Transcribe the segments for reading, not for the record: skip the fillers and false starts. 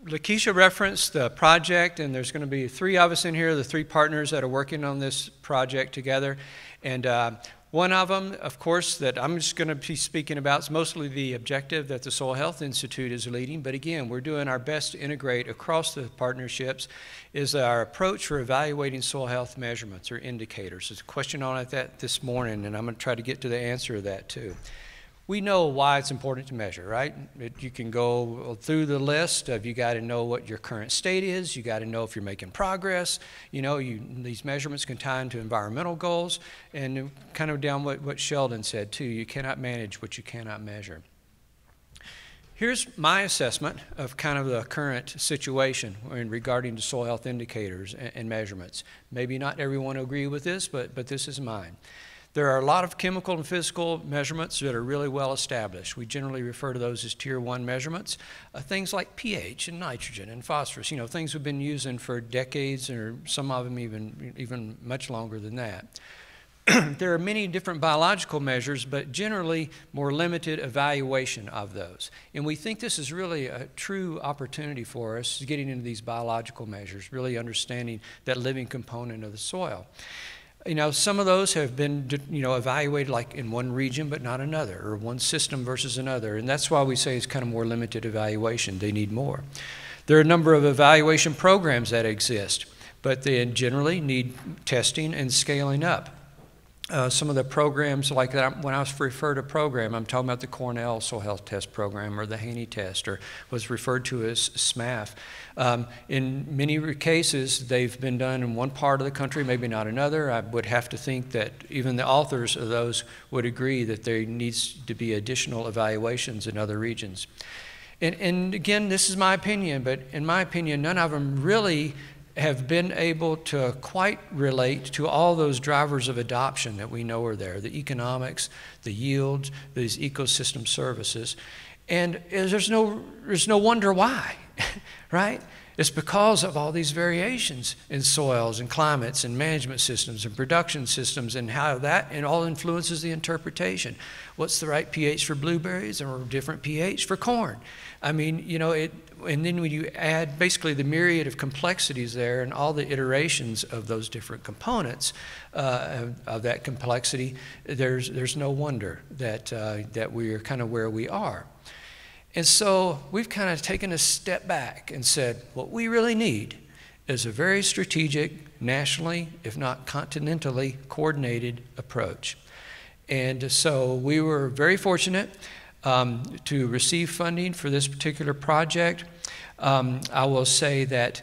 Lakeisha referenced the project, and there's going to be 3 of us in here, the 3 partners that are working on this project together. And one of them, of course, that I'm just going to be speaking about is mostly the objective that the Soil Health Institute is leading. But again, we're doing our best to integrate across the partnerships is our approach for evaluating soil health measurements or indicators. There's a question on that this morning, and I'm going to try to get to the answer to that too. We know why it's important to measure, right? You can go through the list of you got to know what your current state is, you got to know if you're making progress, you know, these measurements can tie into environmental goals, and kind of down what Sheldon said too, you cannot manage what you cannot measure. Here's my assessment of kind of the current situation in regarding to soil health indicators and measurements. Maybe not everyone will agree with this, but this is mine. There are a lot of chemical and physical measurements that are really well established. We generally refer to those as tier 1 measurements. Things like pH and nitrogen and phosphorus, you know, things we've been using for decades, or some of them even much longer than that. There are many different biological measures, but generally more limited evaluation of those. And we think this is really a true opportunity for us, getting into these biological measures, really understanding that living component of the soil. You know, some of those have been, you know, evaluated like in one region but not another, or one system versus another, and that's why we say it's kind of more limited evaluation. They need more. There are a number of evaluation programs that exist, but they generally need testing and scaling up. Some of the programs like that, when I was referred to program, I'm talking about the Cornell Soil Health Test Program or the Haney Test, or was referred to as SMAF. In many cases, they've been done in one part of the country, maybe not another. I would have to think that even the authors of those would agree that there needs to be additional evaluations in other regions. And again, this is my opinion, but in my opinion, none of them really have been able to quite relate to all those drivers of adoption that we know are there, the economics, the yields, these ecosystem services. And there's no wonder why, right? It's because of all these variations in soils and climates and management systems and production systems, and how that and all influences the interpretation. What's the right pH for blueberries or different pH for corn? I mean, you know, and then when you add basically the myriad of complexities there and all the iterations of those different components of that complexity, there's no wonder that, that we're kind of where we are. And so we've kind of taken a step back and said, what we really need is a very strategic, nationally, if not continentally, coordinated approach. And so we were very fortunate to receive funding for this particular project. I will say that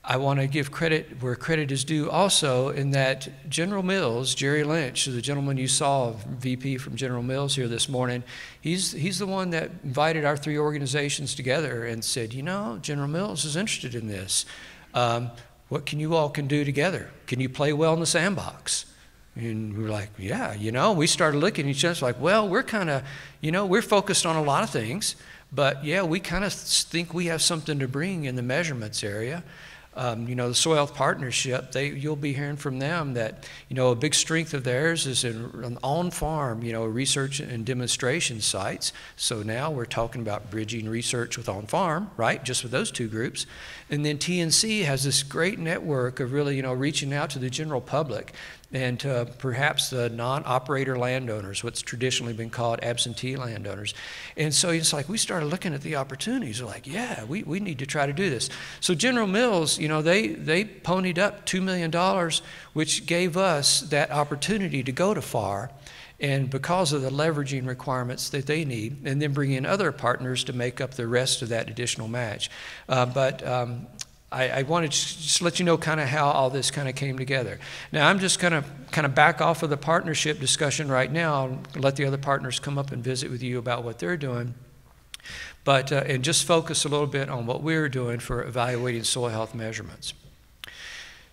I want to give credit where credit is due also, in that General Mills, Jerry Lynch, the gentleman you saw, VP from General Mills here this morning, he's the one that invited our 3 organizations together and said, you know, General Mills is interested in this. What can you all do together? Can you play well in the sandbox? And we were like, yeah, you know, we started looking at each other like, well, we're kind of, you know, we're focused on a lot of things, but yeah, we kind of think we have something to bring in the measurements area. You know, the Soil Health Partnership, you'll be hearing from them that, you know, a big strength of theirs is in on-farm, you know, research and demonstration sites. So now we're talking about bridging research with on-farm, right, just with those 2 groups. And then TNC has this great network of really, you know, reaching out to the general public and to perhaps the non-operator landowners, what's traditionally been called absentee landowners. And so it's like we started looking at the opportunities. We're like, yeah, we need to try to do this. So General Mills, you know, they ponied up $2 million, which gave us that opportunity to go to FAR, and because of the leveraging requirements that they need, and then bring in other partners to make up the rest of that additional match. I wanted to just let you know kind of how all this kind of came together. Now, I'm just going to kind of back off of the partnership discussion right now and let the other partners come up and visit with you about what they're doing. But, and just focus a little bit on what we're doing for evaluating soil health measurements.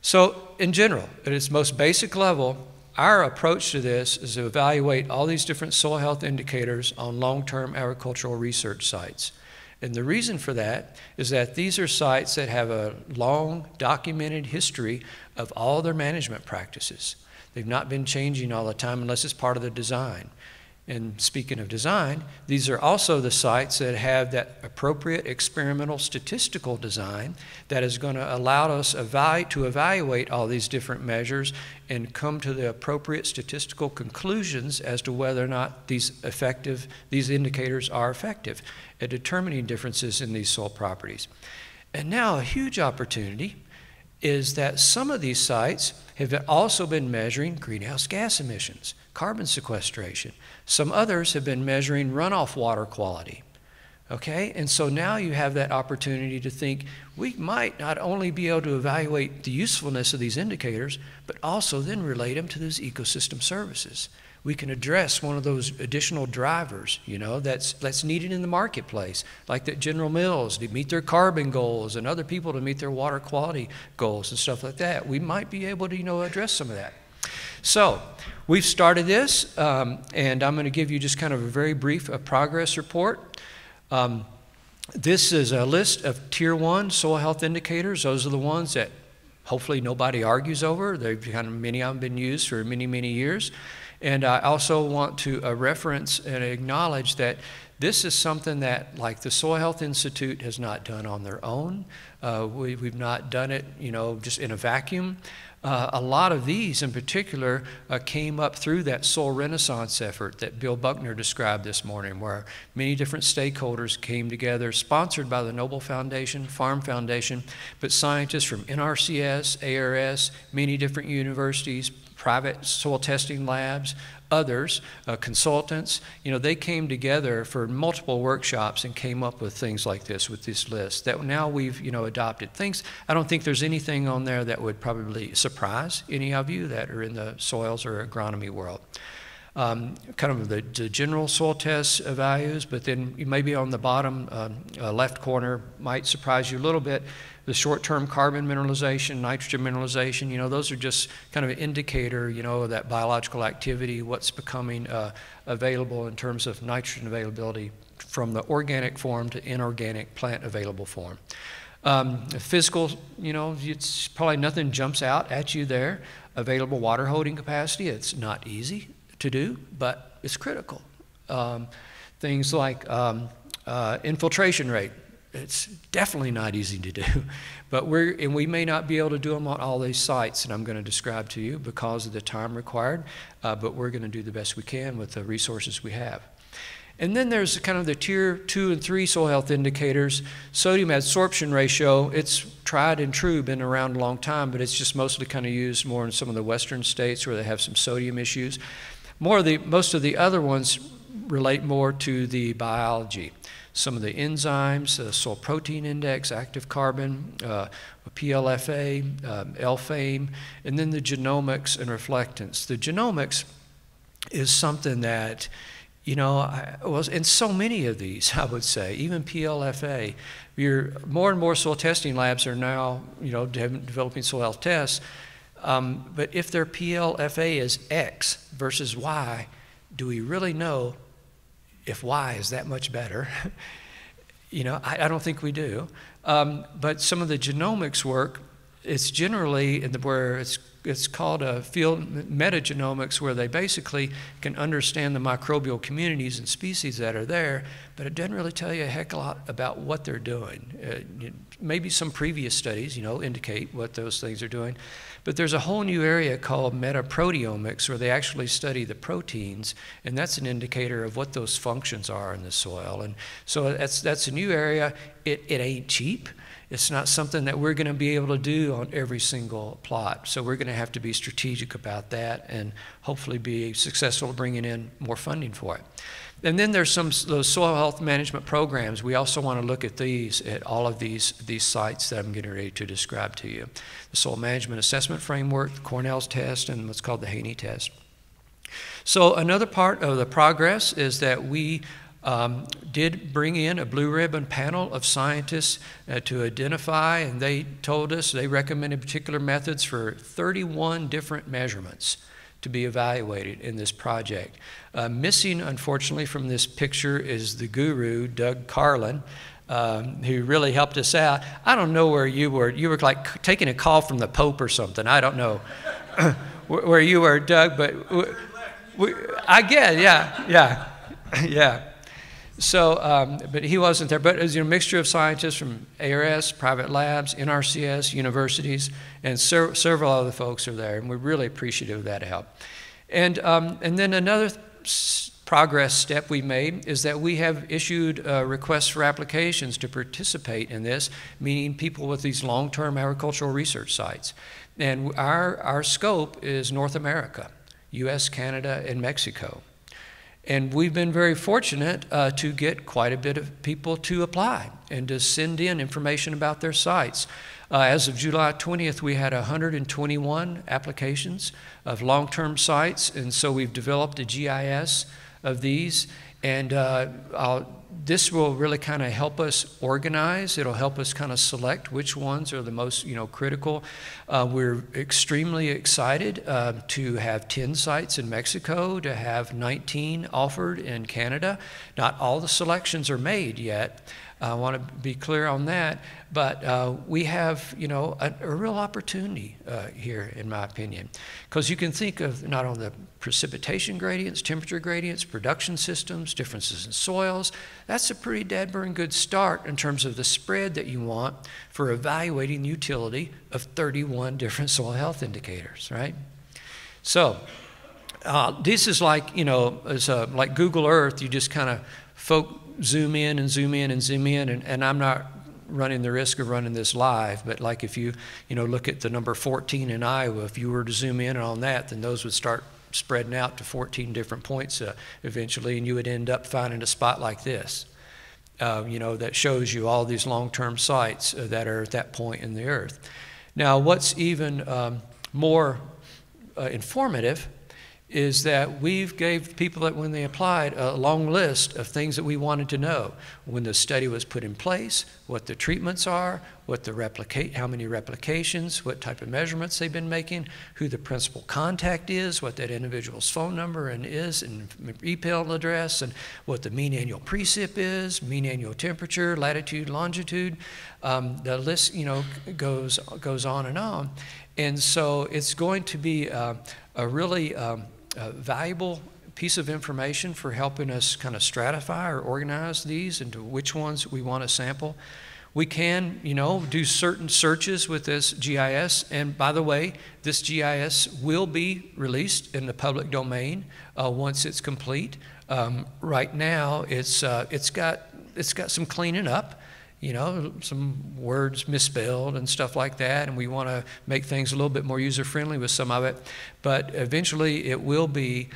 So, in general, at its most basic level, our approach to this is to evaluate all these different soil health indicators on long-term agricultural research sites. And the reason for that is that these are sites that have a long documented history of all their management practices. They've not been changing all the time unless it's part of the design. And speaking of design, these are also the sites that have that appropriate experimental statistical design that is going to allow us to evaluate all these different measures and come to the appropriate statistical conclusions as to whether or not these indicators are effective at determining differences in these soil properties. And now a huge opportunity is that some of these sites have also been measuring greenhouse gas emissions, carbon sequestration. Some others have been measuring runoff water quality. Okay, and so now you have that opportunity to think we might not only be able to evaluate the usefulness of these indicators, but also then relate them to those ecosystem services. We can address one of those additional drivers, you know, that's needed in the marketplace, like that General Mills to meet their carbon goals and other people to meet their water quality goals and stuff like that. We might be able to, you know, address some of that. So we've started this, and I'm going to give you just kind of a very brief progress report. This is a list of Tier 1 soil health indicators. Those are the ones that hopefully nobody argues over. Many of them have been used for many, many years. And I also want to reference and acknowledge that this is something that, like, the Soil Health Institute has not done on their own. We've not done it, you know, just in a vacuum. A lot of these in particular came up through that soil renaissance effort that Bill Buckner described this morning, where many different stakeholders came together, sponsored by the Noble Foundation, Farm Foundation, but scientists from NRCS, ARS, many different universities, private soil testing labs, others, consultants, you know, they came together for multiple workshops and came up with things like this, with this list that now we've, you know, adopted. Things, I don't think there's anything on there that would probably surprise any of you that are in the soils or agronomy world. Kind of the general soil test values, but then maybe on the bottom left corner might surprise you a little bit. The short-term carbon mineralization, nitrogen mineralization, you know, those are just kind of an indicator, you know, of that biological activity, what's becoming available in terms of nitrogen availability from the organic form to inorganic plant available form. Physical, you know, it's probably nothing jumps out at you there. Available water holding capacity, it's not easy to do, but it's critical. Things like infiltration rate. It's definitely not easy to do, but we may not be able to do them on all these sites that I'm going to describe to you because of the time required, but we're going to do the best we can with the resources we have. And then there's kind of the Tier 2 and 3 soil health indicators. Sodium adsorption ratio, it's tried and true, been around a long time, but it's just mostly kind of used more in some of the western states where they have some sodium issues. Most of the other ones relate more to the biology. Some of the enzymes, soil protein index, active carbon, PLFA, LFAME, and then the genomics and reflectance. The genomics is something that, you know, in so many of these, I would say, even PLFA, more and more soil testing labs are now, you know, developing soil health tests, but if their PLFA is X versus Y, do we really know if Y is that much better? You know, I don't think we do. But some of the genomics work, it's generally where it's called a field metagenomics, where they basically can understand the microbial communities and species that are there, but it doesn't really tell you a heck of a lot about what they're doing. Maybe some previous studies, you know, indicate what those things are doing. But there's a whole new area called metaproteomics, where they actually study the proteins, and that's an indicator of what those functions are in the soil. And so that's a new area. It ain't cheap. It's not something that we're going to be able to do on every single plot. So we're going to have to be strategic about that and hopefully be successful at bringing in more funding for it. And then there's those soil health management programs. We also want to look at these, at all of these sites that I'm getting ready to describe to you. The Soil Management Assessment Framework, the Cornell's test, and what's called the Haney test. So another part of the progress is that we did bring in a blue ribbon panel of scientists to identify, and they told us they recommended particular methods for 31 different measurements to be evaluated in this project. Missing, unfortunately, from this picture is the guru, Doug Carlin, who really helped us out. I don't know where you were. You were like taking a call from the Pope or something. I don't know where you were, Doug, but... I get, yeah. So, but he wasn't there. But it was a mixture of scientists from ARS, private labs, NRCS, universities, and several other folks are there, and we're really appreciative of that help. And then another progress step we made is that we have issued requests for applications to participate in this, meaning people with these long-term agricultural research sites. And our scope is North America, US, Canada, and Mexico. And we've been very fortunate to get quite a bit of people to apply and to send in information about their sites. As of July 20th, we had 121 applications of long-term sites, and so we've developed a GIS of these, and this will really kind of help us organize. It'll help us kind of select which ones are the most, critical. We're extremely excited to have 10 sites in Mexico, to have 19 offered in Canada. Not all the selections are made yet. I want to be clear on that, but we have, a real opportunity here, in my opinion, because you can think of not only the precipitation gradients, temperature gradients, production systems, differences in soils. That's a pretty dead-burn good start in terms of the spread that you want for evaluating the utility of 31 different soil health indicators, right? So this is like, like Google Earth. You just kind of zoom in and zoom in and zoom in, and I'm not running the risk of running this live, but like if you look at the number 14 in Iowa, if you were to zoom in on that, then those would start spreading out to 14 different points eventually, and you would end up finding a spot like this, that shows you all these long-term sites that are at that point in the earth. Now, what's even more informative is that we've gave people that when they applied a long list of things that we wanted to know. When the study was put in place, what the treatments are, what the how many replications, what type of measurements they've been making, who the principal contact is, what that individual's phone number and email address, and what the mean annual precip is, mean annual temperature, latitude, longitude. The list, goes on and on. And so it's going to be a really valuable piece of information for helping us kind of stratify or organize these into which ones we want to sample. We can, do certain searches with this GIS, and by the way, this GIS will be released in the public domain once it's complete. Right now, it's got some cleaning up. Some words misspelled and stuff like that, and we want to make things a little bit more user-friendly with some of it. But eventually it will be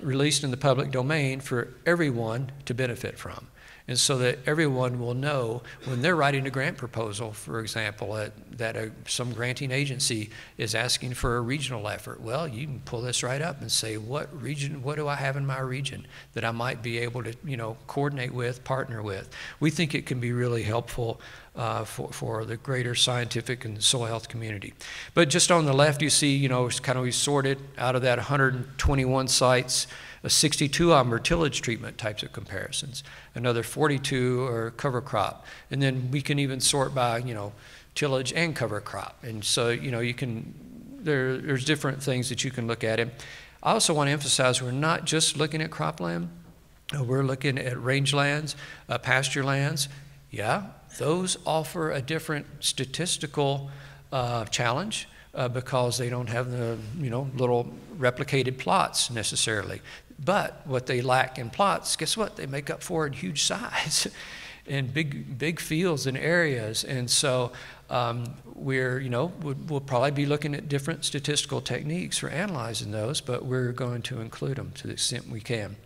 released in the public domain for everyone to benefit from. And so that everyone will know when they're writing a grant proposal, for example, that some granting agency is asking for a regional effort. Well, you can pull this right up and say, what do I have in my region that I might be able to, coordinate with, partner with? We think it can be really helpful for the greater scientific and soil health community. But just on the left, you see, it's kind of we sorted out of that 121 sites, 62 of them are tillage treatment types of comparisons. Another 42 are cover crop. And then we can even sort by, tillage and cover crop. And so, you can, there's different things that you can look at. And I also want to emphasize we're not just looking at cropland. We're looking at rangelands, pasture lands. Yeah, those offer a different statistical challenge because they don't have the, little replicated plots necessarily. But what they lack in plots, guess what? They make up for in huge size and big fields and areas. And so we'll probably be looking at different statistical techniques for analyzing those, but we're going to include them to the extent we can.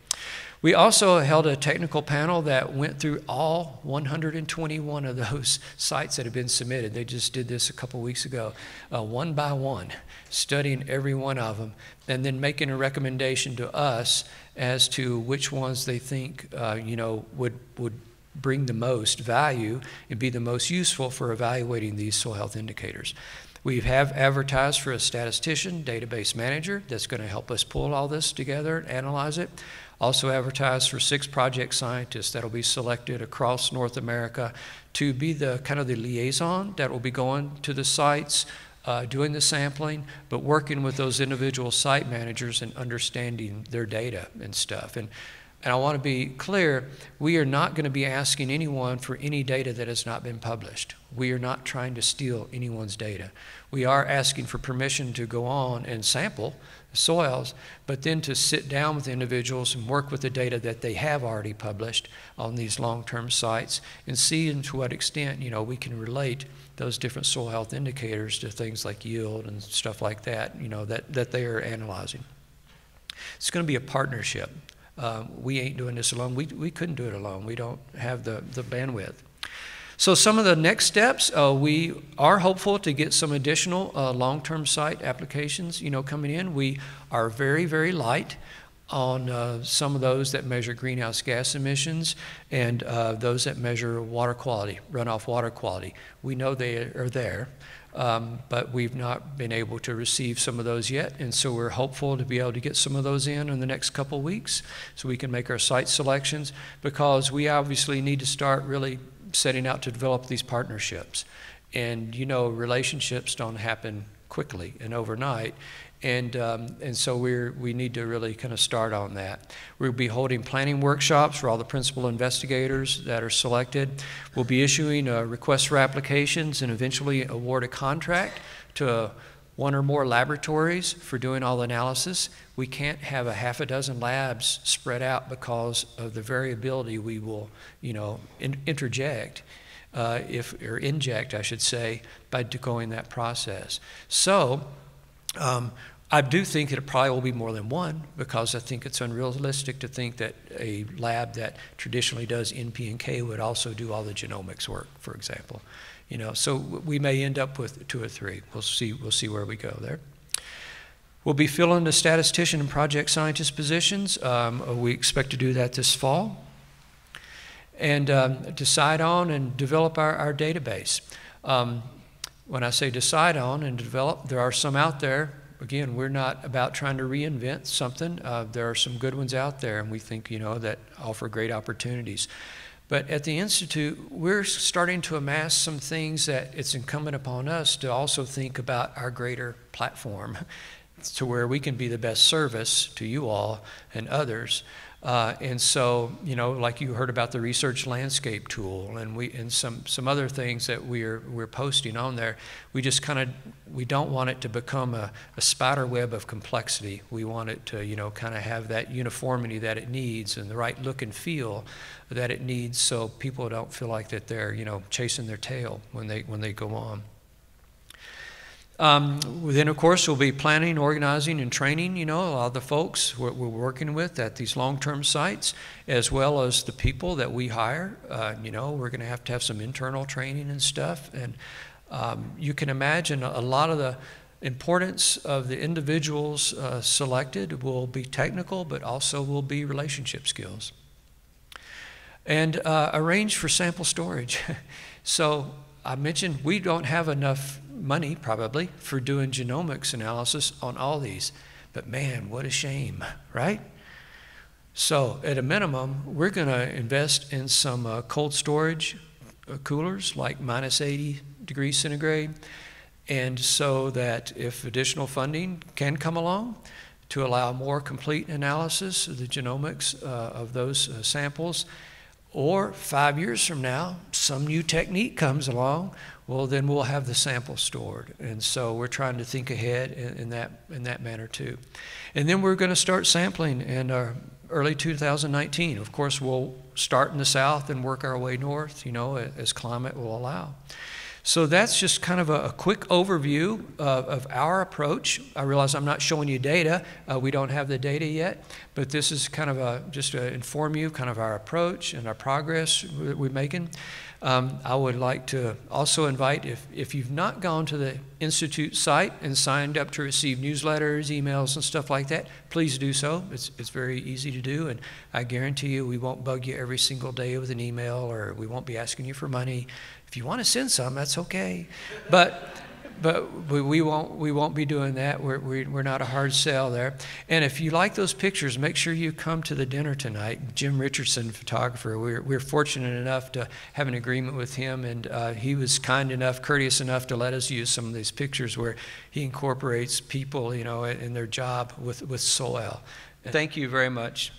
We also held a technical panel that went through all 121 of those sites that have been submitted. They just did this a couple weeks ago, one by one, studying every one of them, and then making a recommendation to us as to which ones they think would bring the most value and be the most useful for evaluating these soil health indicators. We have advertised for a statistician, database manager, that's going to help us pull all this together and analyze it. Also advertised for 6 project scientists that will be selected across North America to be the kind of the liaison that will be going to the sites, doing the sampling, but working with those individual site managers and understanding their data and stuff. And I want to be clear, we are not going to be asking anyone for any data that has not been published. We are not trying to steal anyone's data. We are asking for permission to go on and sample soils, but then to sit down with individuals and work with the data that they have already published on these long-term sites and see to what extent, you know, we can relate those different soil health indicators to things like yield and stuff like that, you know, that they are analyzing. It's going to be a partnership. We ain't doing this alone. We couldn't do it alone. We don't have the bandwidth. So some of the next steps, we are hopeful to get some additional long-term site applications, you know, coming in. We are very, very light on some of those that measure greenhouse gas emissions and those that measure water quality, runoff water quality. We know they are there, but we've not been able to receive some of those yet, and so we're hopeful to be able to get some of those in the next couple of weeks so we can make our site selections, because we obviously need to start really setting out to develop these partnerships. And you know, relationships don't happen quickly and overnight, and so we need to really kind of start on that. We'll be holding planning workshops for all the principal investigators that are selected. We'll be issuing requests for applications and eventually award a contract to one or more laboratories for doing all the analysis. We can't have a half a dozen labs spread out because of the variability we will, you know, inject, I should say, by going that process. So I do think it probably will be more than one, because I think it's unrealistic to think that a lab that traditionally does NP and K would also do all the genomics work, for example. You know, so we may end up with 2 or 3. We'll see where we go there. We'll be filling the statistician and project scientist positions. We expect to do that this fall. And decide on and develop our database. When I say decide on and develop, there are some out there. Again, we're not about trying to reinvent something. There are some good ones out there, and we think, you know, that offer great opportunities. But at the Institute, we're starting to amass some things that it's incumbent upon us to also think about our greater platform to where we can be the best service to you all and others. And so, you know, like you heard about the research landscape tool, and some other things that we're posting on there. We just we don't want it to become a spider web of complexity. We want it to, you know, kind of have that uniformity that it needs and the right look and feel that it needs, so people don't feel like that they're, you know, chasing their tail when they go on. Then, of course, we'll be planning, organizing, and training, you know, a lot of the folks we're working with at these long-term sites, as well as the people that we hire. You know, we're going to have some internal training and stuff. And you can imagine a lot of the importance of the individuals selected will be technical, but also will be relationship skills. And arrange for sample storage. So I mentioned we don't have enough money probably for doing genomics analysis on all these, but man, what a shame, right? So at a minimum, we're going to invest in some cold storage coolers, like -80 degrees centigrade, and so that if additional funding can come along to allow more complete analysis of the genomics of those samples, or 5 years from now, some new technique comes along, well, then we'll have the sample stored. And so we're trying to think ahead in that manner too. And then we're going to start sampling in early 2019. Of course, we'll start in the south and work our way north, you know, as climate will allow. So that's just kind of a quick overview of our approach. I realize I'm not showing you data. We don't have the data yet, but this is kind of just to inform you kind of our approach and our progress we're making. I would like to also invite, if you've not gone to the Institute site and signed up to receive newsletters, emails, and stuff like that, please do so. It's very easy to do, and I guarantee you we won't bug you every single day with an email, or we won't be asking you for money. If you want to send some, that's okay. But but we won't be doing that. We're not a hard sell there. And if you like those pictures, make sure you come to the dinner tonight. Jim Richardson, photographer, we're fortunate enough to have an agreement with him, and he was kind enough, courteous enough to let us use some of these pictures where he incorporates people, you know, in their job with soil. Thank you very much.